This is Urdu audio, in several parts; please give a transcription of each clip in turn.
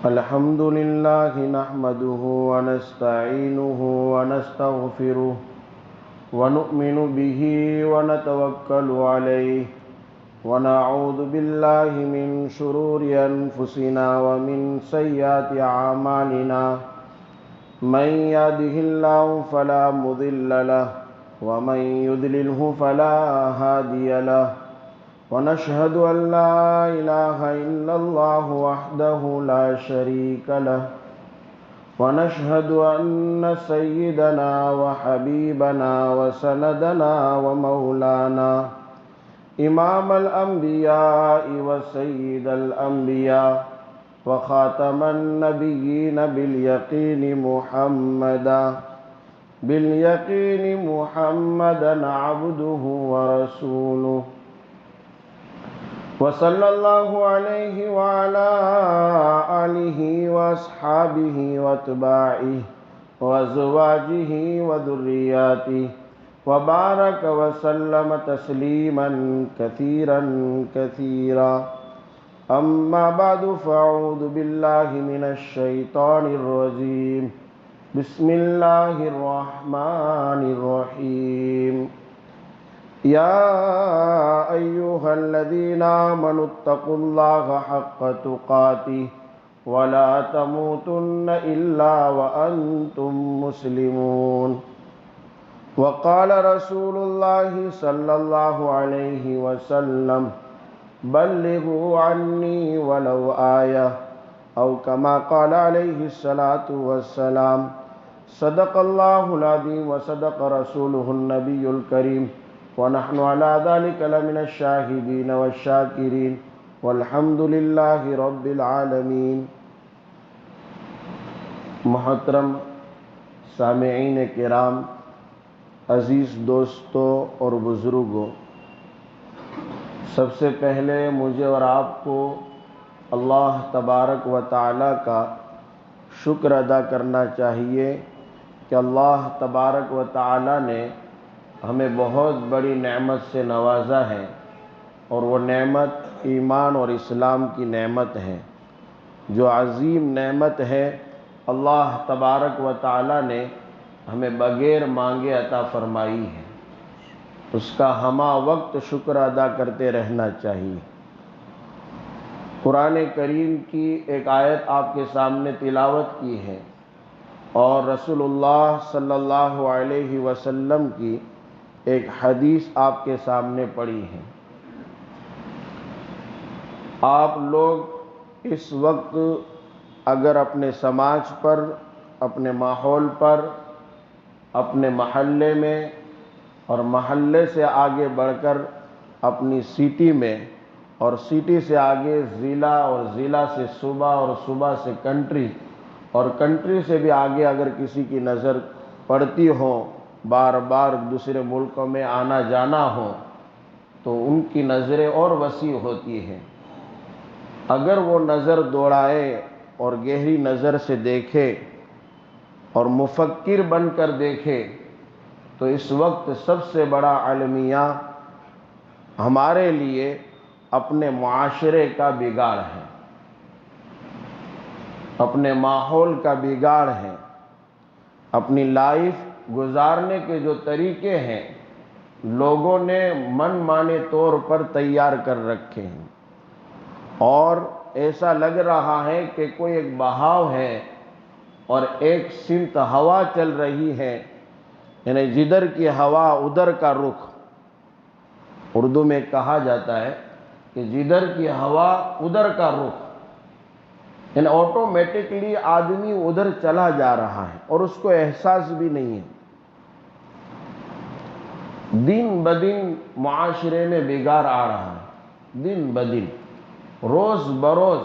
الحمد لله نحمده ونستعينه ونستغفره ونؤمن به ونتوكل عليه ونعوذ بالله من شرور أنفسنا ومن سيئات أعمالنا من يهده الله فلا مضل له ومن يضلله فلا هادي له ونشهد أن لا إله إلا الله وحده لا شريك له ونشهد أن سيدنا وحبيبنا وسندنا ومولانا إمام الأنبياء وسيد الأنبياء وخاتم النبيين باليقين محمدا عبده ورسوله وصلى الله عليه وعلى آله وأصحابه وأتباعه وأزواجه وذرياته وبارك وسلم تسليما كثيرا كثيرا أما بعد فأعوذ بالله من الشيطان الرجيم بسم الله الرحمن الرحيم يا أيها الذين آمنوا اتقوا الله حق تقاته ولا تموتن إلا وأنتم مسلمون وقال رسول الله صلى الله عليه وسلم بلغوا عني ولو آية أو كما قال عليه الصلاة والسلام صدق الله العظيم وصدق رسوله النبي الكريم ونحن على ذلك لمن الشاهدين والشاكرين والحمد لله رب العالمين۔ محترم سامعین کرام، عزیز دوستوں اور بزرگوں، سب سے پہلے مجھے اور آپ کو اللہ تبارک و تعالی کا شکر ادا کرنا چاہیے کہ اللہ تبارک و تعالی نے ہمیں بہت بڑی نعمت سے نوازا ہے، اور وہ نعمت ایمان اور اسلام کی نعمت ہے، جو عظیم نعمت ہے۔ اللہ تبارک و تعالی نے ہمیں بغیر مانگے عطا فرمائی ہے، اس کا ہمہ وقت شکر ادا کرتے رہنا چاہیے۔ قرآن کریم کی ایک آیت آپ کے سامنے تلاوت کی ہے، اور رسول اللہ صلی اللہ علیہ وسلم کی ایک حدیث آپ کے سامنے پڑھی ہے۔ آپ لوگ اس وقت اگر اپنے سماج پر، اپنے ماحول پر، اپنے محلے میں اور محلے سے آگے بڑھ کر اپنی سٹی میں، اور سٹی سے آگے ضلع، اور ضلع سے صوبہ، اور صوبہ سے کنٹری، اور کنٹری سے بھی آگے اگر کسی کی نظر پڑتی ہو، بار بار دوسرے ملکوں میں آنا جانا ہو، تو ان کی نظریں اور وسیع ہوتی ہیں۔ اگر وہ نظر دوڑائے اور گہری نظر سے دیکھے اور مفکر بن کر دیکھے، تو اس وقت سب سے بڑا المیہ ہمارے لیے اپنے معاشرے کا بگاڑ ہے، اپنے ماحول کا بگاڑ ہے۔ اپنی لائف گزارنے کے جو طریقے ہیں، لوگوں نے من مانے طور پر تیار کر رکھے ہیں، اور ایسا لگ رہا ہے کہ کوئی ایک بہاؤ ہے اور ایک سمت ہوا چل رہی ہے، یعنی جدھر کی ہوا ادھر کا رخ۔ اردو میں کہا جاتا ہے کہ جدھر کی ہوا ادھر کا رخ، یعنی آٹومیٹکلی آدمی ادھر چلا جا رہا ہے اور اس کو احساس بھی نہیں ہے۔ دن بدن معاشرے میں بگاڑ آ رہا ہے، دن بدن، روز بروز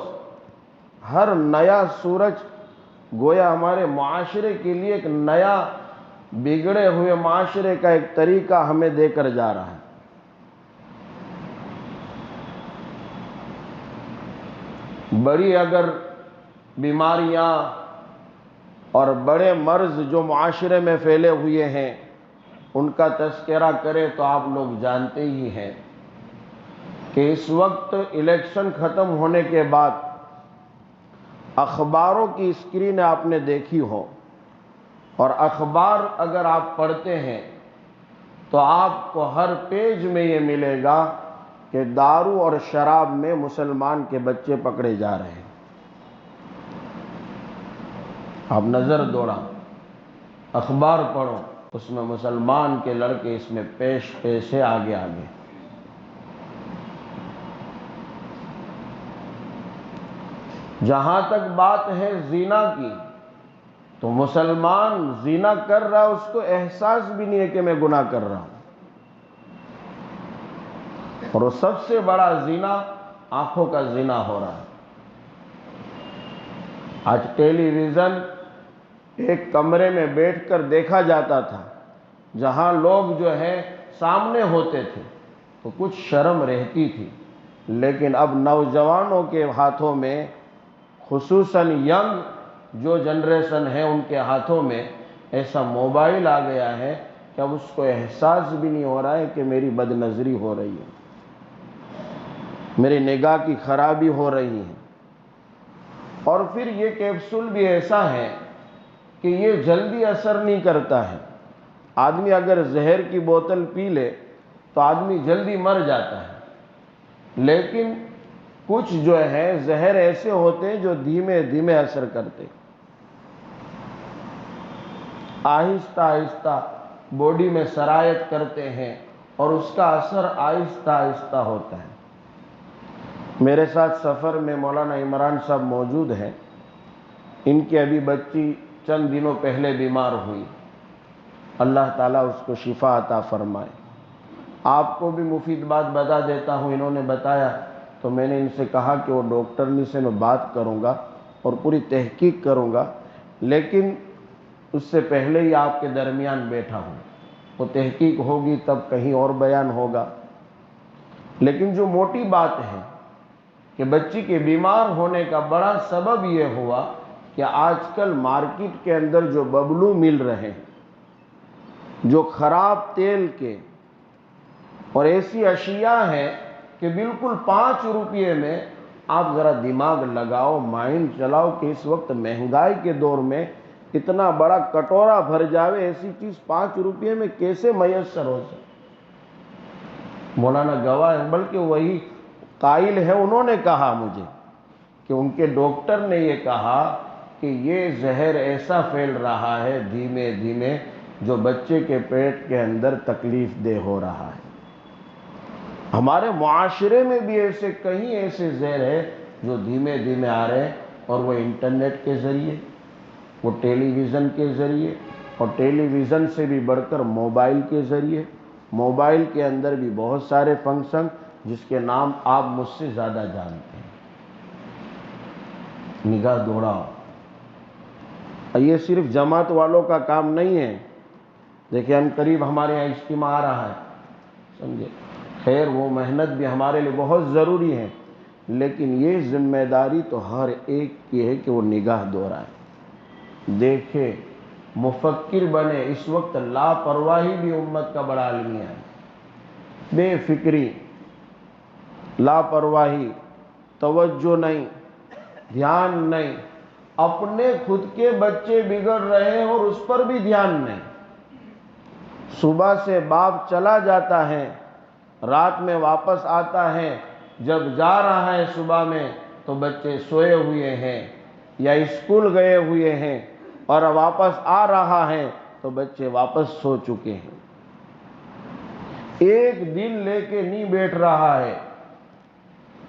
ہر نیا سورج گویا ہمارے معاشرے کے لیے ایک نیا بگڑے ہوئے معاشرے کا ایک طریقہ ہمیں دے کر جا رہا ہے۔ بڑی اگر بیماریاں اور بڑے مرض جو معاشرے میں پھیلے ہوئے ہیں، ان کا تذکرہ کرے تو آپ لوگ جانتے ہی ہیں کہ اس وقت الیکشن ختم ہونے کے بعد اخباروں کی اسکرین آپ نے دیکھی ہو، اور اخبار اگر آپ پڑھتے ہیں تو آپ کو ہر پیج میں یہ ملے گا کہ دارو اور شراب میں مسلمان کے بچے پکڑے جا رہے ہیں۔ آپ نظر دوڑا، اخبار پڑھو، اس میں مسلمان کے لڑکے اس میں پیش ہے، آگے آگے۔ جہاں تک بات ہے زنا کی، تو مسلمان زنا کر رہا ہے، اس کو احساس بھی نہیں ہے کہ میں گناہ کر رہا ہوں۔ اور وہ سب سے بڑا زنا آنکھوں کا زنا ہو رہا ہے۔ آج ٹیلی ویژن ایک کمرے میں بیٹھ کر دیکھا جاتا تھا، جہاں لوگ جو ہے سامنے ہوتے تھے تو کچھ شرم رہتی تھی، لیکن اب نوجوانوں کے ہاتھوں میں، خصوصاً ینگ جو جنریشن ہے ان کے ہاتھوں میں ایسا موبائل آ گیا ہے کہ اب اس کو احساس بھی نہیں ہو رہا ہے کہ میری بد نظری ہو رہی ہے، میری نگاہ کی خرابی ہو رہی ہے۔ اور پھر یہ کیپسول بھی ایسا ہے کہ یہ جلدی اثر نہیں کرتا ہے۔ آدمی اگر زہر کی بوتل پی لے تو آدمی جلدی مر جاتا ہے، لیکن کچھ جو ہے زہر ایسے ہوتے ہیں جو دھیمے دھیمے اثر کرتے، آہستہ آہستہ باڈی میں سرایت کرتے ہیں اور اس کا اثر آہستہ آہستہ ہوتا ہے۔ میرے ساتھ سفر میں مولانا عمران صاحب موجود ہیں، ان کی ابھی بچی چند دنوں پہلے بیمار ہوئی، اللہ تعالیٰ اس کو شفا عطا فرمائے۔ آپ کو بھی مفید بات بتا دیتا ہوں، انہوں نے بتایا تو میں نے ان سے کہا کہ وہ ڈاکٹرنی سے میں بات کروں گا اور پوری تحقیق کروں گا، لیکن اس سے پہلے ہی آپ کے درمیان بیٹھا ہوں، وہ تحقیق ہوگی تب کہیں اور بیان ہوگا۔ لیکن جو موٹی بات ہے کہ بچی کے بیمار ہونے کا بڑا سبب یہ ہوا کہ آج کل مارکیٹ کے اندر جو ببلو مل رہے ہیں، جو خراب تیل کے اور ایسی اشیاء ہیں کہ بالکل 5 روپے میں، آپ ذرا دماغ لگاؤ، مائنڈ چلاؤ کہ اس وقت مہنگائی کے دور میں اتنا بڑا کٹورا بھر جاوے ایسی چیز 5 روپے میں کیسے میسر ہو سکے؟ مولانا گواہ ہے، بلکہ وہی قائل ہے، انہوں نے کہا مجھے کہ ان کے ڈاکٹر نے یہ کہا کہ یہ زہر ایسا پھیل رہا ہے دھیمے دھیمے جو بچے کے پیٹ کے اندر تکلیف دہ ہو رہا ہے۔ ہمارے معاشرے میں بھی ایسے کئی ایسے زہر ہیں جو دھیمے دھیمے آ رہے ہیں، اور وہ انٹرنیٹ کے ذریعے، وہ ٹیلی ویژن کے ذریعے، اور ٹیلی ویژن سے بھی بڑھ کر موبائل کے ذریعے۔ موبائل کے اندر بھی بہت سارے فنکشن جس کے نام آپ مجھ سے زیادہ جانتے ہیں۔ نگاہ دوڑاؤ، یہ صرف جماعت والوں کا کام نہیں ہے۔ دیکھیں ان قریب ہمارے یہاں اجتماع آ رہا ہے، سمجھے؟ خیر وہ محنت بھی ہمارے لیے بہت ضروری ہے، لیکن یہ ذمہ داری تو ہر ایک کی ہے کہ وہ نگاہ دوڑائے، دیکھے، مفکر بنے۔ اس وقت لاپرواہی بھی امت کا بڑا المیہ ہے، بے فکری، لاپرواہی، توجہ نہیں، دھیان نہیں، اپنے خود کے بچے بگڑ رہے ہیں اور اس پر بھی دھیان نہیں۔ صبح سے باپ چلا جاتا ہے، رات میں واپس آتا ہے، جب جا رہا ہے صبح میں تو بچے سوئے ہوئے ہیں یا اسکول گئے ہوئے ہیں، اور واپس آ رہا ہے تو بچے واپس سو چکے ہیں۔ ایک دن لے کے نہیں بیٹھ رہا ہے،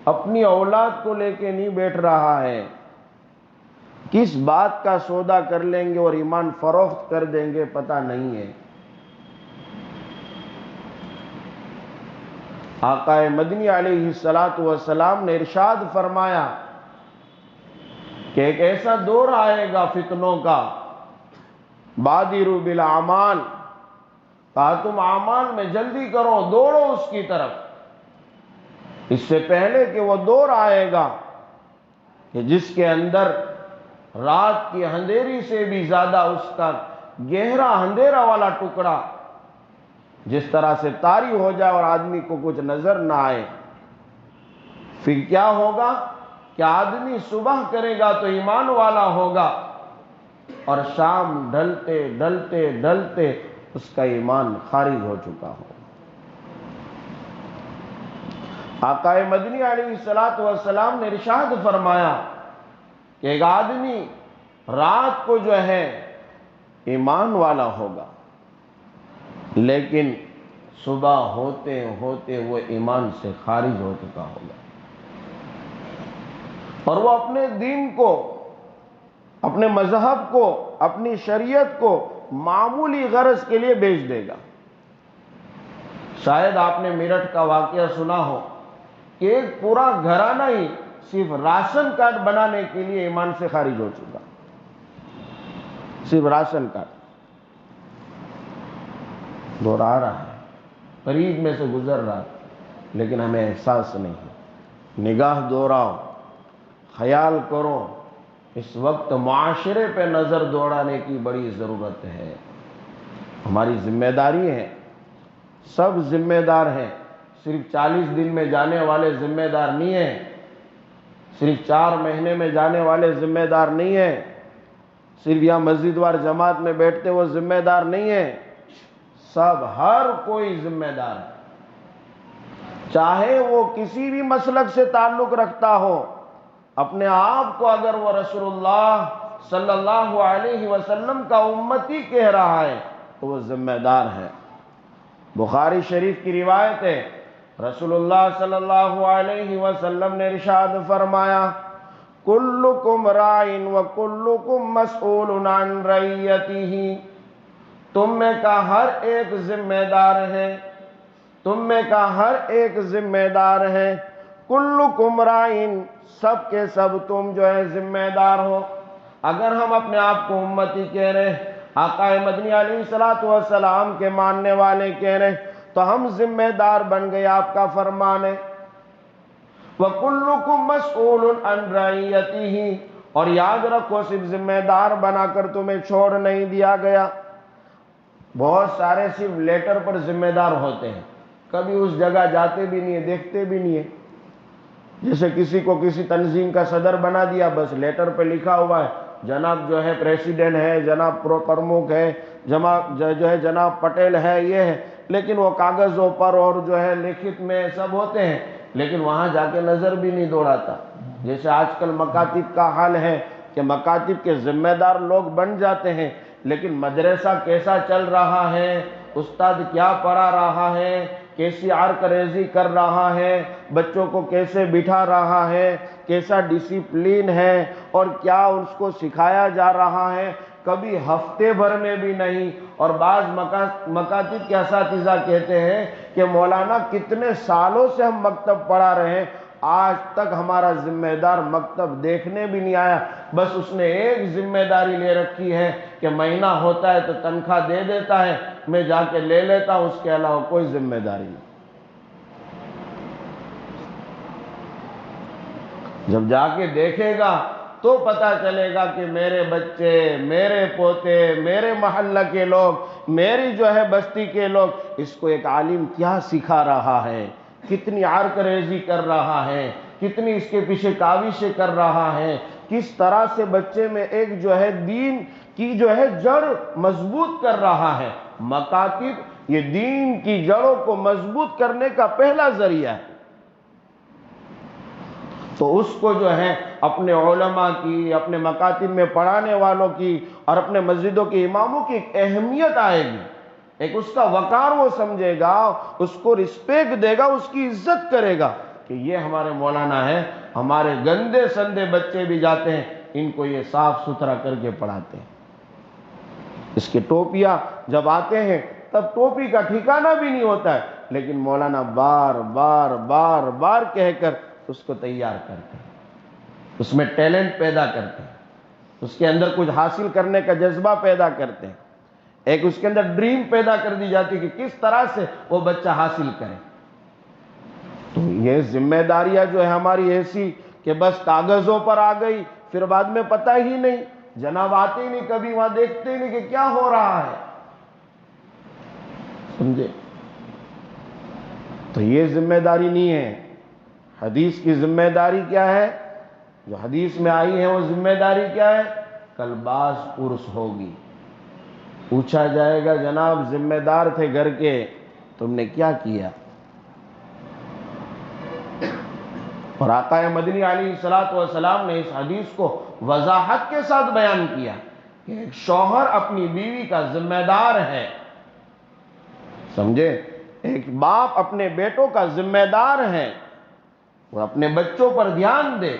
اپنی اولاد کو لے کے نہیں بیٹھ رہا ہے، کس بات کا سودا کر لیں گے اور ایمان فروخت کر دیں گے پتہ نہیں ہے۔ آقا مدنی علیہ السلام نے ارشاد فرمایا کہ ایک ایسا دور آئے گا فتنوں کا، بادروا بالاعمال، کہا تم اعمال میں جلدی کرو، دوڑو اس کی طرف، اس سے پہلے کہ وہ دور آئے گا کہ جس کے اندر رات کی اندھیری سے بھی زیادہ اس کا گہرا اندھیرا والا ٹکڑا جس طرح سے طاری ہو جائے اور آدمی کو کچھ نظر نہ آئے۔ پھر کیا ہوگا کہ آدمی صبح کرے گا تو ایمان والا ہوگا اور شام ڈھلتے ڈھلتے ڈھلتے اس کا ایمان خارج ہو چکا ہو۔ آقا مدنی علیہ السلام نے ارشاد فرمایا کہ ایک آدمی رات کو جو ہے ایمان والا ہوگا، لیکن صبح ہوتے ہوتے وہ ایمان سے خارج ہو چکا ہوگا، اور وہ اپنے دین کو، اپنے مذہب کو، اپنی شریعت کو معمولی غرض کے لیے بیچ دے گا۔ شاید آپ نے میرٹھ کا واقعہ سنا ہو کہ ایک پورا گھرانہ ہی صرف راشن کارڈ بنانے کے لیے ایمان سے خارج ہو چکا، صرف راشن کارڈ دوہرا رہا ہے، قریب میں سے گزر رہا ہے، لیکن ہمیں احساس نہیں ہے۔ نگاہ دوہراؤ، خیال کرو، اس وقت معاشرے پہ نظر دوڑانے کی بڑی ضرورت ہے۔ ہماری ذمہ داری ہے، سب ذمہ دار ہیں، صرف 40 دن میں جانے والے ذمہ دار نہیں ہیں، صرف 4 مہینے میں جانے والے ذمہ دار نہیں ہیں، صرف یہاں مسجد وار جماعت میں بیٹھتے وہ ذمہ دار نہیں ہیں، سب، ہر کوئی ذمہ دار ہے، چاہے وہ کسی بھی مسلک سے تعلق رکھتا ہو۔ اپنے آپ کو اگر وہ رسول اللہ صلی اللہ علیہ وسلم کا امتی کہہ رہا ہے تو وہ ذمہ دار ہے۔ بخاری شریف کی روایت ہے، رسول اللہ صلی اللہ علیہ وسلم نے ارشاد فرمایا، کلکم راعٍ وکلکم مسئول عن رعیتہ، تم میں کا ہر ایک ذمہ دار ہے، تم میں کا ہر ایک ذمہ دار ہے، کلکم راعٍ، سب کے سب تم جو ہے ذمہ دار ہو۔ اگر ہم اپنے آپ کو امتی کہہ رہے، آقا مدنی علیہ السلام کے ماننے والے کہہ رہے، تو ہم ذمہ دار بن گئے، آپ کا فرمان ہے۔ وَكُلُّكُمْ مَسْئُولٌ عَنْ رَعِيَّتِهِ، اور یاد رکھو صرف ذمہ دار بنا کر تمہیں چھوڑ نہیں دیا گیا۔ بہت سارے صرف لیٹر پر ذمہ دار ہوتے ہیں، کبھی اس جگہ جاتے بھی نہیں ہیں، دیکھتے بھی نہیں ہیں۔ جیسے کسی کو کسی تنظیم کا صدر بنا دیا، بس لیٹر پہ لکھا ہوا ہے جناب جو ہے پریسیڈنٹ ہے، جناب پرمکھ ہے، جو ہے جناب پٹیل ہے، یہ ہے، لیکن وہ کاغذوں پر اور جو ہے لکھت میں سب ہوتے ہیں، لیکن وہاں جا کے نظر بھی نہیں دوڑاتا۔ جیسے آج کل مکاتب کا حال ہے کہ مکاتب کے ذمہ دار لوگ بن جاتے ہیں، لیکن مدرسہ کیسا چل رہا ہے، استاد کیا پڑھا رہا ہے، کیسی عرق کر رہا ہے، بچوں کو کیسے بٹھا رہا ہے، کیسا ڈسپلین ہے، اور کیا اس کو سکھایا جا رہا ہے، کبھی ہفتے بھر میں بھی نہیں۔ اور بعض مکاتب کے اساتذہ کہتے ہیں کہ مولانا کتنے سالوں سے ہم مکتب پڑھا رہے ہیں، آج تک ہمارا ذمہ دار مکتب دیکھنے بھی نہیں آیا، بس اس نے ایک ذمہ داری لے رکھی ہے کہ مہینہ ہوتا ہے تو تنخواہ دے دیتا ہے، میں جا کے لے لیتا ہوں، اس کے علاوہ کوئی ذمہ داری نہیں۔ جب جا کے دیکھے گا تو پتہ چلے گا کہ میرے بچے، میرے پوتے، میرے محلہ کے لوگ، میری جو ہے بستی کے لوگ، اس کو ایک عالم کیا سکھا رہا ہے، کتنی عرق ریزی کر رہا ہے، کتنی اس کے پیچھے کاوشیں کر رہا ہے، کس طرح سے بچے میں ایک جو ہے دین کی جو ہے جڑ مضبوط کر رہا ہے۔ مکاتب یہ دین کی جڑوں کو مضبوط کرنے کا پہلا ذریعہ ہے، تو اس کو جو ہے اپنے علماء کی، اپنے مکاتب میں پڑھانے والوں کی اور اپنے مسجدوں کے اماموں کی ایک اہمیت آئے گی، ایک اس کا وقار وہ سمجھے گا، اس کو رسپیکٹ دے گا، اس کی عزت کرے گا کہ یہ ہمارے مولانا ہے، ہمارے گندے سندے بچے بھی جاتے ہیں، ان کو یہ صاف ستھرا کر کے پڑھاتے ہیں۔ اس کے ٹوپیاں جب آتے ہیں تب ٹوپی کا ٹھکانہ بھی نہیں ہوتا ہے، لیکن مولانا بار بار بار بار کہہ کر اس کو تیار کرتے ہیں، اس میں ٹیلنٹ پیدا کرتے ہیں، اس کے اندر کچھ حاصل کرنے کا جذبہ پیدا کرتے ہیں، ایک اس کے اندر ڈریم پیدا کر دی جاتی کہ کس طرح سے وہ بچہ حاصل کرے۔ تو یہ ذمہ داریاں جو ہے ہماری ایسی کہ بس کاغذوں پر آ گئی، پھر بعد میں پتہ ہی نہیں، جناب آتے ہی نہیں، کبھی وہاں دیکھتے ہی نہیں کہ کیا ہو رہا ہے، سمجھے؟ تو یہ ذمہ داری نہیں ہے۔ حدیث کی ذمہ داری کیا ہے؟ جو حدیث میں آئی ہے وہ ذمہ داری کیا ہے؟ کل باز پرس ہوگی، پوچھا جائے گا جناب ذمہ دار تھے گھر کے، تم نے کیا کیا؟ اور آقا مدنی علیہ الصلوۃ والسلام نے اس حدیث کو وضاحت کے ساتھ بیان کیا کہ ایک شوہر اپنی بیوی کا ذمہ دار ہے، سمجھے؟ ایک باپ اپنے بیٹوں کا ذمہ دار ہے، وہ اپنے بچوں پر دھیان دے،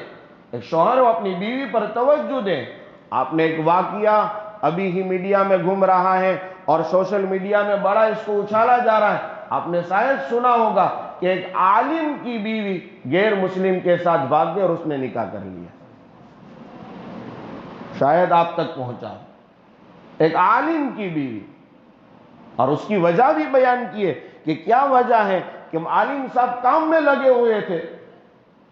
ایک شوہر وہ اپنی بیوی پر توجہ دے۔ آپ نے ایک واقعہ ابھی ہی میڈیا میں گھوم رہا ہے اور سوشل میڈیا میں بڑا اس کو اچھالا جا رہا ہے، آپ نے شاید سنا ہوگا کہ ایک عالم کی بیوی غیر مسلم کے ساتھ بھاگ گئی اور اس نے نکاح کر لیا، شاید آپ تک پہنچا، ایک عالم کی بیوی، اور اس کی وجہ بھی بیان کی ہے کہ کیا وجہ ہے کہ عالم صاحب کام میں لگے ہوئے تھے،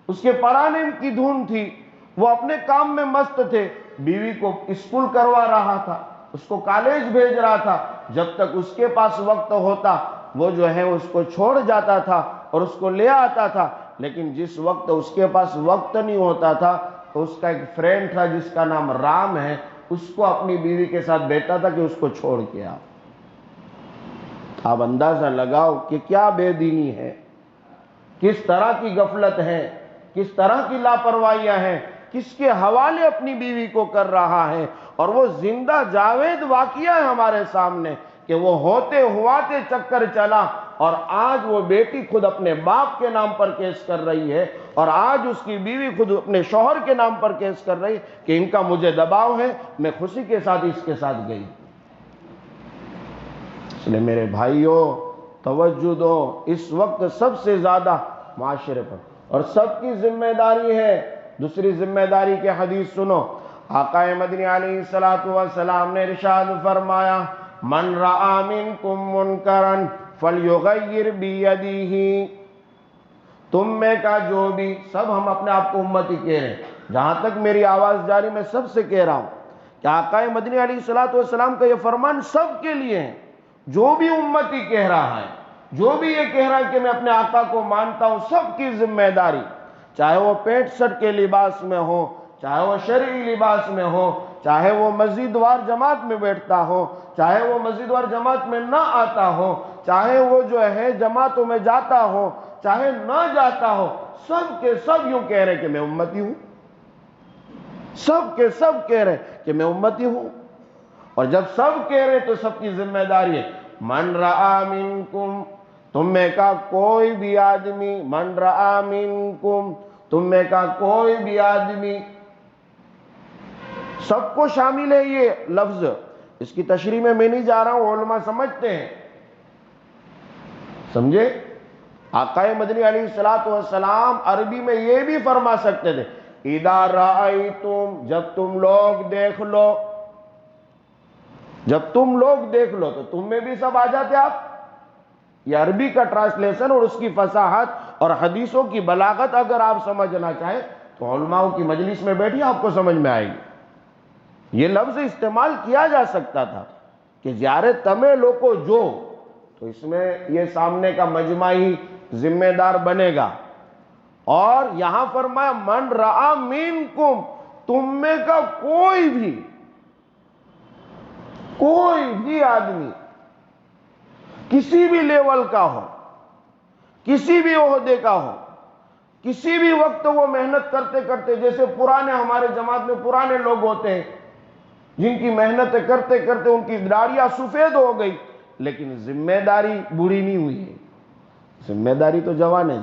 اس کے پڑھانے کی دھن تھی، وہ اپنے کام میں مست تھے، بیوی کو اسکول کروا رہا تھا، اس کو کالج بھیج رہا تھا، جب تک اس کے پاس وقت ہوتا وہ جو ہے اس کو چھوڑ جاتا تھا اور اس کو لے آتا تھا، لیکن جس وقت اس کے پاس وقت نہیں ہوتا تھا تو اس کا ایک فرینڈ تھا جس کا نام رام ہے، اس کو اپنی بیوی کے ساتھ بیٹھا تھا کہ اس کو چھوڑ کے آؤ۔ آپ اندازہ لگاؤ کہ کیا بے دینی ہے، کس طرح کی غفلت ہے، کس طرح کی لاپرواہیاں ہیں، کس کے حوالے اپنی بیوی کو کر رہا ہے، اور وہ زندہ جاوید واقعہ ہے ہمارے سامنے کہ وہ ہوتے ہواتے چکر چلا، اور آج وہ بیٹی خود اپنے باپ کے نام پر کیس کر رہی ہے، اور آج اس کی بیوی خود اپنے شوہر کے نام پر کیس کر رہی ہے کہ ان کا مجھے دباؤ ہے، میں خوشی کے ساتھ اس کے ساتھ گئی۔ اس لیے میرے بھائیوں توجہ دو، اس وقت سب سے زیادہ معاشرے پر، اور سب کی ذمہ داری ہے۔ دوسری ذمہ داری کے حدیث سنو، آقا مدنی علیہ الصلوۃ والسلام نے ارشاد فرمایا، من رأى منکم منکرا فلیغیر بیدہ، تم میں کا جو بھی، سب ہم اپنے آپ کو امتی کہہ رہے ہیں، جہاں تک میری آواز جاری میں سب سے کہہ رہا ہوں کہ آقا مدنی علیہ الصلوۃ والسلام کا یہ فرمان سب کے لیے ہے، جو بھی امتی کہہ رہا ہے، جو بھی یہ کہہ رہا ہے کہ میں اپنے آقا کو مانتا ہوں، سب کی ذمہ داری، چاہے وہ پینٹ شرٹ کے لباس میں ہو، چاہے وہ شرعی لباس میں ہو، چاہے وہ مسجد وار جماعت میں بیٹھتا ہو، چاہے وہ مسجد وار جماعت میں نہ آتا ہو، چاہے وہ جو ہے جماعتوں میں جاتا ہو، چاہے نہ جاتا ہو، سب کے سب یوں کہہ رہے کہ میں امتی ہوں، سب کے سب کہہ رہے کہ میں امتی ہوں۔ اور جب سب کہہ رہے تو سب کی ذمہ داری ہے، من رأى منکم، تم میں کا کوئی بھی آدمی، من رأى منکم، تم میں کا کوئی بھی آدمی، سب کو شامل ہے یہ لفظ، اس کی تشریح میں نہیں جا رہا ہوں، علماء سمجھتے ہیں، سمجھے؟ آقا مدنی علیہ الصلوۃ والسلام عربی میں یہ بھی فرما سکتے تھے، اذا رأیتم، جب تم لوگ دیکھ لو، جب تم لوگ دیکھ لو، تو تم میں بھی سب آ جاتے آپ۔ یہ عربی کا ٹرانسلیشن اور اس کی فصاحت اور حدیثوں کی بلاغت اگر آپ سمجھنا چاہیں تو علماء کی مجلس میں بیٹھی آپ کو سمجھ میں آئے گی۔ یہ لفظ استعمال کیا جا سکتا تھا کہ جارے تمہیں لوگو جو، تو اس میں یہ سامنے کا مجمع ہی ذمہ دار بنے گا، اور یہاں فرمایا من رأى منکم، تم میں کا کوئی بھی آدمی، کسی بھی لیول کا ہو، کسی بھی عہدے کا ہو، کسی بھی وقت وہ محنت کرتے کرتے، جیسے پرانے ہمارے جماعت میں پرانے لوگ ہوتے ہیں جن کی محنت کرتے کرتے ان کی داڑیاں سفید ہو گئی، لیکن ذمہ داری بوڑھی نہیں ہوئی ہے، ذمہ داری تو جوان ہے۔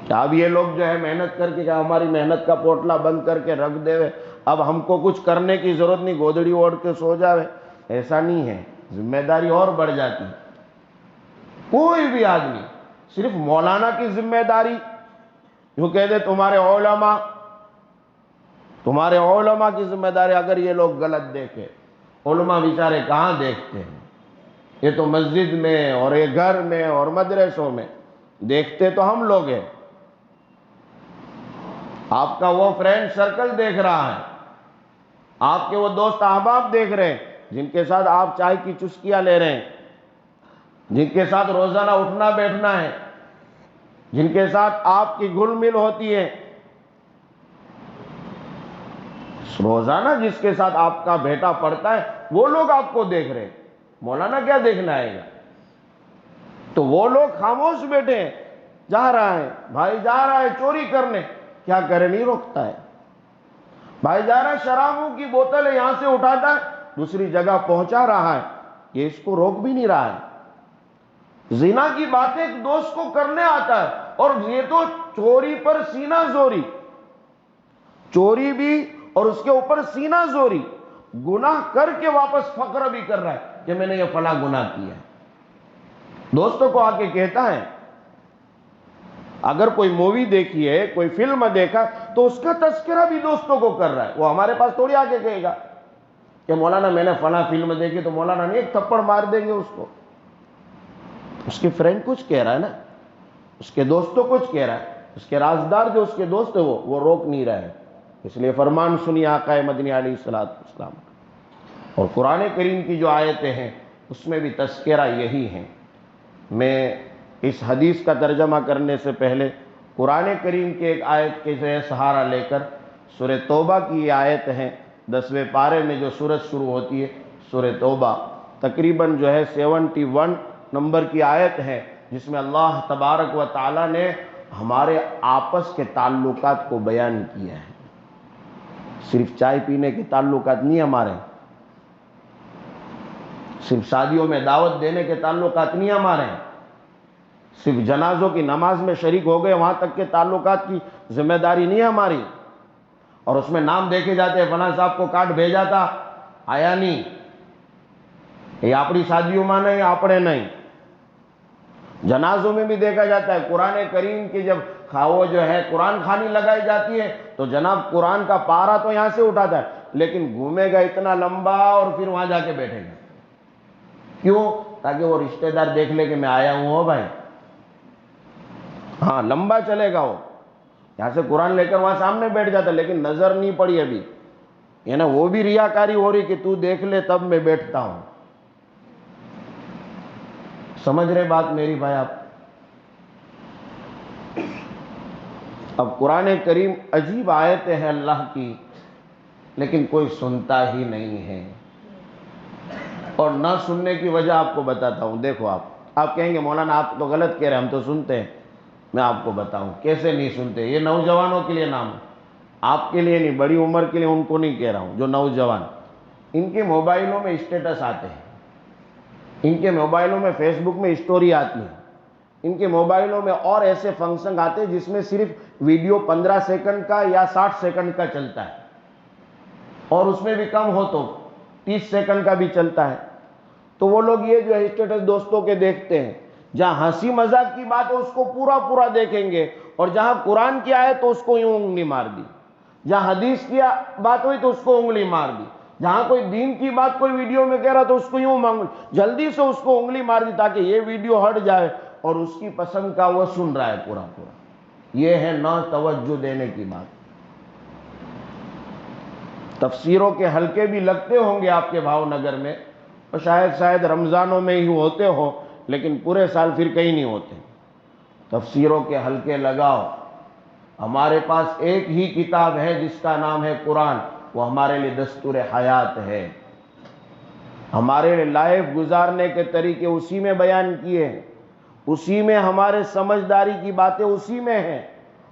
کیا اب یہ لوگ جو ہے محنت کر کے، کیا ہماری محنت کا پوٹلا بند کر کے رکھ دے، اب ہم کو کچھ کرنے کی ضرورت نہیں، گودڑی اوڑھ کے سو جاوے؟ ایسا نہیں ہے، ذمہ داری اور بڑھ جاتی ہے۔ کوئی بھی آدمی، صرف مولانا کی ذمہ داری، یوں کہہ دے تمہارے علماء کی ذمہ داری، اگر یہ لوگ غلط دیکھے، علماء بیچارے کہاں دیکھتے ہیں، یہ تو مسجد میں اور یہ گھر میں اور مدرسوں میں، دیکھتے تو ہم لوگ ہیں۔ آپ کا وہ فرینڈ سرکل دیکھ رہا ہے، آپ کے وہ دوست احباب دیکھ رہے ہیں جن کے ساتھ آپ چائے کی چسکیاں لے رہے ہیں، جن کے ساتھ روزانہ اٹھنا بیٹھنا ہے، جن کے ساتھ آپ کی گھل مل ہوتی ہے، روزانہ جس کے ساتھ آپ کا بیٹا پڑھتا ہے وہ لوگ آپ کو دیکھ رہے ہیں، مولانا کیا دیکھنا آئے گا؟ تو وہ لوگ خاموش بیٹھے ہیں، جا رہا ہے بھائی، جا رہا ہے چوری کرنے، کیا کرے، نہیں روکتا ہے۔ بھائی جا رہا ہے شرابوں کی بوتل ہے یہاں سے اٹھاتا ہے دوسری جگہ پہنچا رہا ہے، یہ اس کو روک بھی نہیں رہا ہے۔ زنا کی باتیں ایک دوست کو کرنے آتا ہے، اور یہ تو چوری پر سینہ زوری، چوری بھی اور اس کے اوپر سینہ زوری، گناہ کر کے واپس فخر بھی کر رہا ہے کہ میں نے یہ فلاں گناہ کیا ہے۔ دوستوں کو آ کے کہتا ہے، اگر کوئی مووی دیکھی ہے، کوئی فلم دیکھا تو اس کا تذکرہ بھی دوستوں کو کر رہا ہے، وہ ہمارے پاس تھوڑی آ کے کہے گا کہ مولانا میں نے فلاں فلم دیکھی، تو مولانا نہیں ایک تھپڑ مار دیں گے اس کو۔ اس کے فرینڈ کچھ کہہ رہا ہے نا، اس کے دوستوں کچھ کہہ رہا ہے، اس کے رازدار جو اس کے دوست ہے وہ روک نہیں رہے ہیں۔ اس لیے فرمان سنی آقا مدنی علیہ السلام، اور قرآن کریم کی جو آیتیں ہیں اس میں بھی تذکرہ یہی ہیں۔ میں اس حدیث کا ترجمہ کرنے سے پہلے قرآن کریم کے ایک آیت کے سہارا لے کر سورہ توبہ کی یہ آیت ہے، 10ویں پارے میں جو سورت شروع ہوتی ہے سورہ توبہ، تقریباً جو ہے 71 نمبر کی آیت ہے، جس میں اللہ تبارک و تعالی نے ہمارے آپس کے تعلقات کو بیان کیا ہے۔ صرف چائے پینے کے تعلقات نہیں ہمارے، صرف شادیوں میں دعوت دینے کے تعلقات نہیں ہمارے، صرف جنازوں کی نماز میں شریک ہو گئے وہاں تک کے تعلقات کی ذمہ داری نہیں ہماری، اور اس میں نام دیکھے جاتے ہیں فلاں صاحب کو کارڈ بھیجا تھا آیا نہیں، یہ اپنی شادیوں میں نہیں اپنے نہیں۔ جنازوں میں بھی دیکھا جاتا ہے، قرآن کریم کی جب وہ جو ہے قرآن خوانی لگائی جاتی ہے تو جناب قرآن کا پارا تو یہاں سے اٹھاتا ہے لیکن گھومے گا اتنا لمبا اور پھر وہاں جا کے بیٹھے گا، کیوں؟ تاکہ وہ رشتہ دار دیکھ لے کہ میں آیا ہوں ہو بھائی، ہاں لمبا چلے گا، وہ یہاں سے قرآن لے کر وہاں سامنے بیٹھ جاتا لیکن نظر نہیں پڑی ابھی، یعنی وہ بھی ریاکاری ہو رہی کہ تو دیکھ لے تب میں بیٹھتا ہوں۔ سمجھ رہے بات میری بھائی آپ؟ اب قرآن کریم عجیب آیتیں ہیں اللہ کی، لیکن کوئی سنتا ہی نہیں ہے، اور نہ سننے کی وجہ آپ کو بتاتا ہوں۔ دیکھو آپ کہیں گے مولانا آپ تو غلط کہہ رہے ہیں، ہم تو سنتے ہیں۔ میں آپ کو بتاؤں کیسے نہیں سنتے۔ یہ نوجوانوں کے لیے نام ہے، آپ کے لیے نہیں، بڑی عمر کے لیے ان کو نہیں کہہ رہا ہوں۔ جو نوجوان، ان کے موبائلوں میں اسٹیٹس آتے ہیں، ان کے موبائلوں میں فیس بک میں اسٹوری آتی ہے، ان کے موبائلوں میں اور ایسے فنکشن آتے ہیں جس میں صرف ویڈیو 15 سیکنڈ کا یا 60 سیکنڈ کا چلتا ہے، اور اس میں بھی کم ہو تو 30 سیکنڈ کا بھی چلتا ہے۔ تو وہ لوگ یہ جو اسٹیٹس دوستوں کے دیکھتے ہیں، جہاں ہنسی مذاق کی بات ہے اس کو پورا دیکھیں گے، اور جہاں قرآن کی آئے تو اس کو یوں انگلی مار دی، جہاں حدیث کی بات ہوئی تو اس کو انگلی مار دی، جہاں کوئی دین کی بات کوئی ویڈیو میں کہہ رہا تو اس کو یوں جلدی سے اس کو انگلی مار دی تاکہ یہ ویڈیو ہٹ جائے، اور اس کی پسند کا وہ سن رہا ہے پورا۔ یہ ہے نہ توجہ دینے کی بات۔ تفسیروں کے حلقے بھی لگتے ہوں گے آپ کے بھاؤ نگر میں، اور شاید رمضانوں میں ہی ہوتے ہو، لیکن پورے سال پھر کہیں نہیں ہوتے۔ تفسیروں کے حلقے لگاؤ۔ ہمارے پاس ایک ہی کتاب ہے جس کا نام ہے قرآن، وہ ہمارے لیے دستور حیات ہے، ہمارے لیے لائف گزارنے کے طریقے اسی میں بیان کیے ہیں، اسی میں ہمارے سمجھداری کی باتیں اسی میں ہیں۔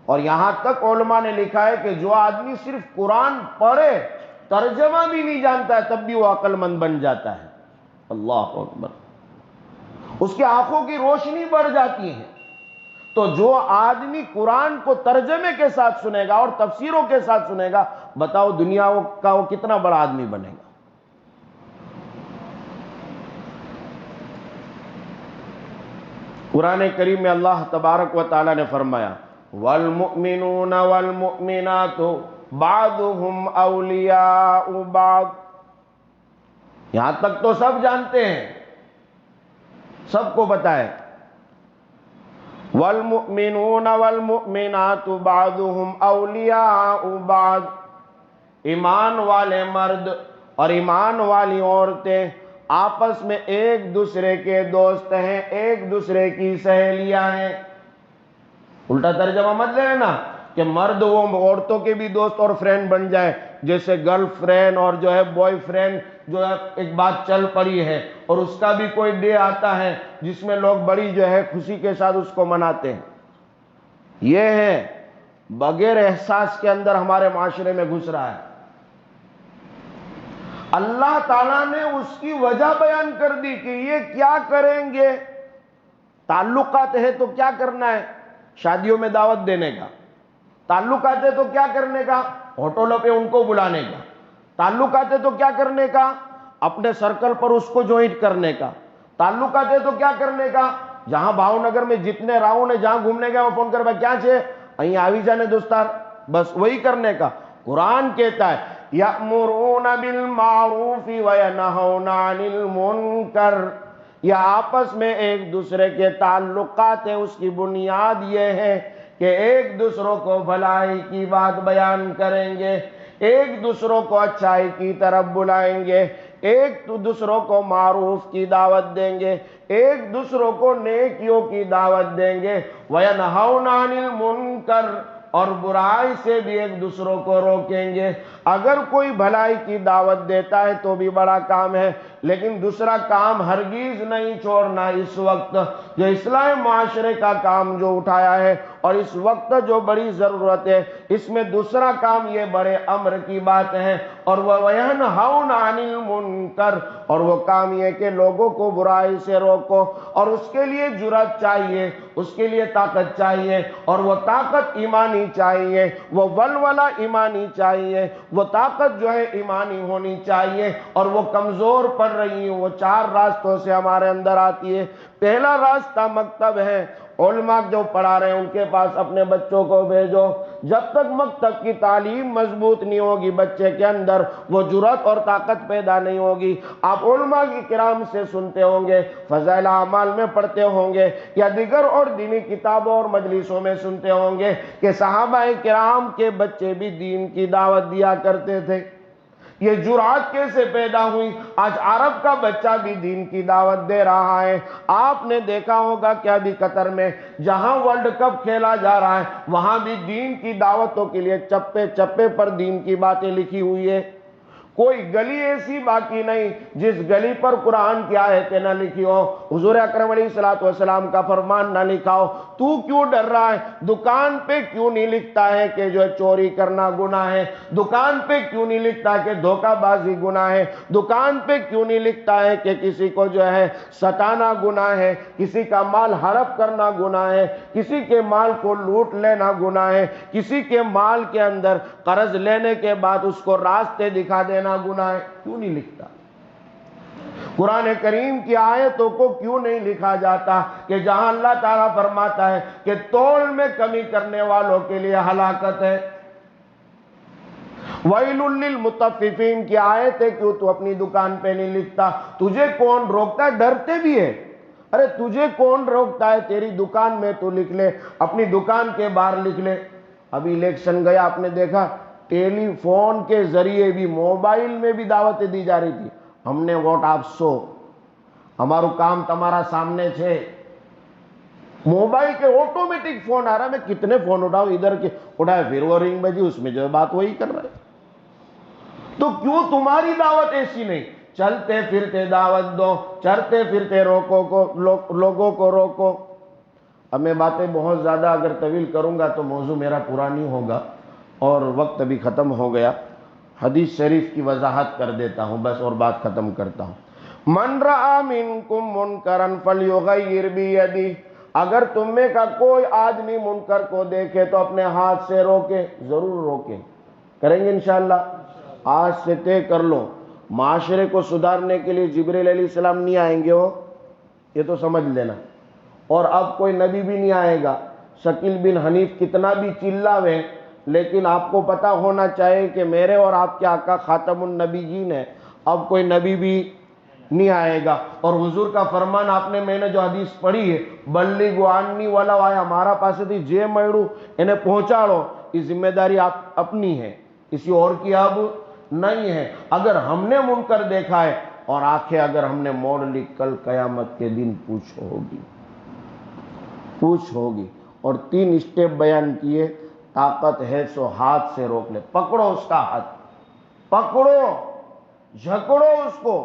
اور یہاں تک علماء نے لکھا ہے کہ جو آدمی صرف قرآن پڑھے، ترجمہ بھی نہیں جانتا ہے، تب بھی وہ عقل مند بن جاتا ہے۔ اللہ اکبر، اس کی آنکھوں کی روشنی بڑھ جاتی ہے۔ تو جو آدمی قرآن کو ترجمے کے ساتھ سنے گا اور تفسیروں کے ساتھ سنے گا، بتاؤ دنیا کا وہ کتنا بڑا آدمی بنے گا۔ قرآن کریم میں اللہ تبارک و تعالی نے فرمایا والمؤمنون والمؤمنات بعضهم اولیاء بعض، یہاں تک تو سب جانتے ہیں، سب کو بتائے والمؤمنون والمؤمنات بعضهم اولیاء بعض، ایمان والے مرد اور ایمان والی عورتیں آپس میں ایک دوسرے کے دوست ہیں، ایک دوسرے کی سہیلیاں ہیں۔ الٹا ترجمہ مت لے لینا کہ مرد وہ عورتوں کے بھی دوست اور فرینڈ بن جائیں، جیسے گرل فرینڈ اور جو ہے بوائے فرینڈ جو ہے ایک بات چل پڑی ہے، اور اس کا بھی کوئی ڈے آتا ہے جس میں لوگ بڑی جو ہے خوشی کے ساتھ اس کو مناتے ہیں۔ یہ ہے بغیر احساس کے اندر ہمارے معاشرے میں گھس رہا ہے۔ اللہ تعالیٰ نے اس کی وجہ بیان کر دی کہ یہ کیا کریں گے۔ تعلقات ہے تو کیا کرنا ہے؟ شادیوں میں دعوت دینے کا۔ تعلقات ہے تو کیا کرنے کا؟ ہوٹلوں پہ ان کو بلانے کا۔ تعلقات ہے تو کیا کرنے کا؟ اپنے سرکل پر اس کو جوائنٹ کرنے کا۔ تعلقات ہے تو کیا کرنے کا؟ جہاں بھاؤ نگر میں جتنے راؤنڈ ہے جہاں گھومنے گئے وہ فون کر کیا چھے અહીં આવી જાને دوستار، بس وہی کرنے کا۔ قرآن کہتا ہے یأمرون بالمعروف وینہون عن المنکر، یہ آپس میں ایک دوسرے کے تعلقات ہیں، اس کی بنیاد یہ ہے کہ ایک دوسروں کو بھلائی کی بات بیان کریں گے، ایک دوسروں کو اچھائی کی طرف بلائیں گے، ایک دوسروں کو معروف کی دعوت دیں گے، ایک دوسروں کو نیکیوں کی دعوت دیں گے، وَيَنْهَوْنَ عَنِ الْمُنْكَرِ، اور برائی سے بھی ایک دوسروں کو روکیں گے۔ اگر کوئی بھلائی کی دعوت دیتا ہے تو بھی بڑا کام ہے، لیکن دوسرا کام ہرگز نہیں چھوڑنا۔ اس وقت جو اصلاح معاشرے کا کام جو اٹھایا ہے اور اس وقت جو بڑی ضرورت ہے، اس میں دوسرا کام یہ بڑے امر کی بات ہے، اور وہ وَيَنْهَوْنَ عَنِ الْمُنْكَرِ، اور وہ کام یہ کہ لوگوں کو برائی سے روکو، اور اس کے لیے جرأت چاہیے، اس کے لیے طاقت چاہیے، اور وہ طاقت ایمانی چاہیے، وہ ولولہ ایمانی چاہیے، وہ طاقت جو ہے ایمانی ہونی چاہیے، اور وہ کمزور پڑ رہی ہیں۔ وہ 4 راستوں سے ہمارے اندر آتی ہے۔ پہلا راستہ مکتب ہے، علماء جو پڑھا رہے ہیں ان کے پاس اپنے بچوں کو بھیجو۔ جب تک مکتب کی تعلیم مضبوط نہیں ہوگی بچے کے اندر، وہ جرأت اور طاقت پیدا نہیں ہوگی۔ آپ علماء کی کرام سے سنتے ہوں گے، فضائل اعمال میں پڑھتے ہوں گے، یا دیگر اور دینی کتابوں اور مجلسوں میں سنتے ہوں گے کہ صحابہ کرام کے بچے بھی دین کی دعوت دیا کرتے تھے۔ یہ جرأت کیسے پیدا ہوئی؟ آج عرب کا بچہ بھی دین کی دعوت دے رہا ہے۔ آپ نے دیکھا ہوگا کہ ابھی قطر میں جہاں ورلڈ کپ کھیلا جا رہا ہے، وہاں بھی دین کی دعوتوں کے لیے چپے چپے پر دین کی باتیں لکھی ہوئی ہے۔ کوئی گلی ایسی باقی نہیں جس گلی پر قرآن کی آیتیں نہ لکھی ہو، حضور اکرم علیہ السلام کا فرمان نہ لکھا ہو۔ تو کیوں ڈر رہا ہے؟ دکان پہ کیوں نہیں لکھتا ہے کہ جو ہے چوری کرنا گناہ ہے؟ دکان پہ کیوں نہیں لکھتا کہ دھوکہ بازی گناہ ہے؟ دکان پہ کیوں نہیں لکھتا ہے کہ کسی کو جو ہے ستانا گناہ ہے، کسی کا مال ہڑپ کرنا گناہ ہے، کسی کے مال کو لوٹ لینا گناہ ہے، کسی کے مال کے اندر قرض لینے کے بعد اس کو راستے دکھا دینا گناہ ہے؟ کیوں نہیں لکھتا؟ قرآن کریم کی آیتوں کو کیوں نہیں لکھا جاتا کہ جہاں اللہ تعالیٰ فرماتا ہے کہ تول میں کمی کرنے والوں کے لیے ہلاکت ہے؟ وَيْلٌ لِّلْمُطَفِّفِينَ کی آیتیں کیوں تو اپنی دکان پہ نہیں لکھتا؟ تجھے کون روکتا ہے؟ ڈرتے بھی ہے۔ ارے تجھے کون روکتا ہے؟ تیری دکان میں تو لکھ لے، اپنی دکان کے باہر لکھ لے۔ ابھی الیکشن گیا، آپ نے دیکھا ٹیلی فون کے ذریعے بھی، موبائل میں بھی دعوتیں دی جا رہی تھی، ہم نے ووٹ آپ سو، ہمارو کام تمہارا سامنے چھے۔ موبائل کے آٹومیٹک فون آ رہا ہے، میں کتنے فون اٹھاؤں، ادھر کے اٹھائے پھر وہ رنگ بجی، اس میں جو ہے بات وہی کر رہے۔ تو کیوں تمہاری دعوت ایسی نہیں؟ چلتے پھرتے دعوت دو، چلتے پھرتے لوگوں کو روکو۔ اب میں باتیں بہت زیادہ اگر طویل کروں گا تو موضوع میرا پورا نہیں ہوگا، اور وقت ابھی ختم ہو گیا۔ حدیث شریف کی وضاحت کر دیتا ہوں بس، اور بات ختم کرتا ہوں۔ من رأى منکم منکرا فلیغیر بیدہ، اگر تم میں کا کوئی آدمی منکر کو دیکھے تو اپنے ہاتھ سے روکے، ضرور روکے، کریں گے انشاءاللہ۔ آج سے طے کر لو، معاشرے کو سدھارنے کے لیے جبریل علیہ السلام نہیں آئیں گے، وہ یہ تو سمجھ لینا، اور اب کوئی نبی بھی نہیں آئے گا۔ شکیل بن حنیف کتنا بھی چلاویں، لیکن آپ کو پتا ہونا چاہیے کہ میرے اور آپ کے آقا خاتم النبیین ہے، اب کوئی نبی بھی نہیں آئے گا۔ اور حضور کا فرمان آپ نے، میں نے جو حدیث پڑھی ہے، بلغوا عنی ولو آیا، ہمارا پاسے تھی جے مڑو انہیں پہنچاڑو، یہ ذمہ داری آپ اپنی ہے، کسی اور کی اب نہیں ہے۔ اگر ہم نے منکر دیکھا ہے اور آنکھیں اگر ہم نے موڑ لی، کل قیامت کے دن پوچھ ہوگی۔ اور 3 اسٹیپ بیان کیے، طاقت ہے سو ہاتھ سے روک لے، پکڑو اس کا ہاتھ، پکڑو، جھکڑو اس کو۔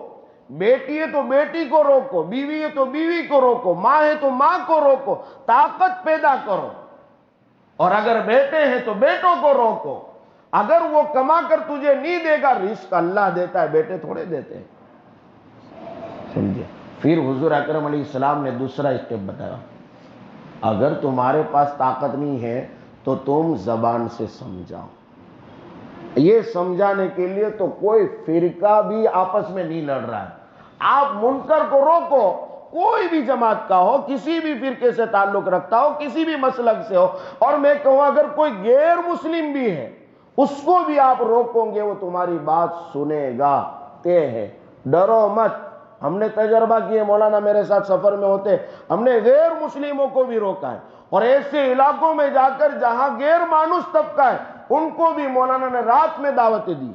بیٹی ہے تو بیٹی کو روکو، بیوی ہے تو بیوی کو روکو، ماں ہے تو ماں کو روکو، طاقت پیدا کرو۔ اور اگر بیٹے ہیں تو بیٹوں کو روکو۔ اگر وہ کما کر تجھے نہیں دے گا، رزق اللہ دیتا ہے، بیٹے تھوڑے دیتے ہیں، سمجھے؟ پھر حضور اکرم علیہ السلام نے دوسرا اسٹیپ بتایا، اگر تمہارے پاس طاقت نہیں ہے تو تم زبان سے سمجھاؤ۔ یہ سمجھانے کے لیے تو کوئی فرقہ بھی آپس میں نہیں لڑ رہا ہے، آپ منکر کو روکو، کوئی بھی جماعت کا ہو، کسی بھی فرقے سے تعلق رکھتا ہو، کسی بھی مسلک سے ہو، اور میں کہوں اگر کوئی غیر مسلم بھی ہے اس کو بھی آپ روکو گے، وہ تمہاری بات سنے گا، تے ہے، ڈرو مت۔ ہم نے تجربہ کیے، مولانا میرے ساتھ سفر میں ہوتے، ہم نے غیر مسلموں کو بھی روکا ہے، اور ایسے علاقوں میں جا کر جہاں غیر مانوس طبقہ ہے ان کو بھی مولانا نے رات میں دعوتیں دی۔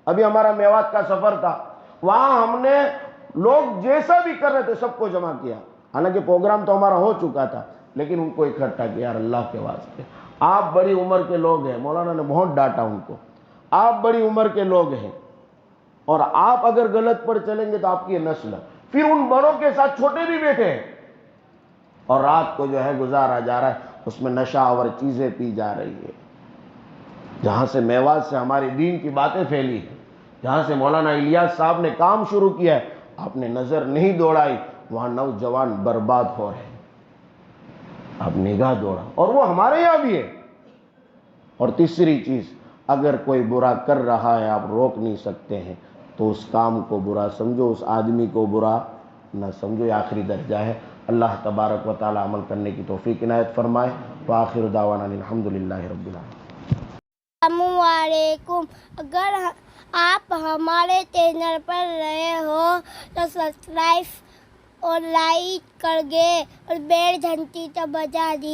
ابھی ہمارا میوات کا سفر تھا، وہاں ہم نے لوگ جیسا بھی کر رہے تھے سب کو جمع کیا، حالانکہ پروگرام تو ہمارا ہو چکا تھا، لیکن ان کو اکٹھا کیا، یار اللہ کے واسطے آپ بڑی عمر کے لوگ ہیں، مولانا نے بہت ڈانٹا ان کو، آپ بڑی عمر کے لوگ ہیں اور آپ اگر غلط پر چلیں گے تو آپ کی نسل، پھر ان بڑوں کے ساتھ چھوٹے بھی بیٹھے ہیں، اور رات کو جو ہے گزارا جا رہا ہے، اس میں نشہ آور چیزیں پی جا رہی ہے۔ جہاں سے میوات سے ہماری دین کی باتیں پھیلی ہیں، جہاں سے مولانا الیاس صاحب نے کام شروع کیا ہے، آپ نے نظر نہیں دوڑائی، وہاں نوجوان برباد ہو رہے ہیں، آپ نگاہ دوڑا، اور وہ ہمارے یہاں بھی ہے۔ اور تیسری چیز، اگر کوئی برا کر رہا ہے آپ روک نہیں سکتے ہیں تو اس کام کو برا سمجھو، اس آدمی کو برا نہ سمجھو، یہ آخری درجہ ہے۔ اللہ تبارک و تعالی عمل کرنے کی توفیق عنایت فرمائے۔ وآخر دعوانا الحمدللہ رب العالمین۔ السلام علیکم۔ اگر آپ ہمارے چینل پر رہے ہو تو سبسکرائب اور لائک کر گے اور بیل گھنٹی تو بجا دی۔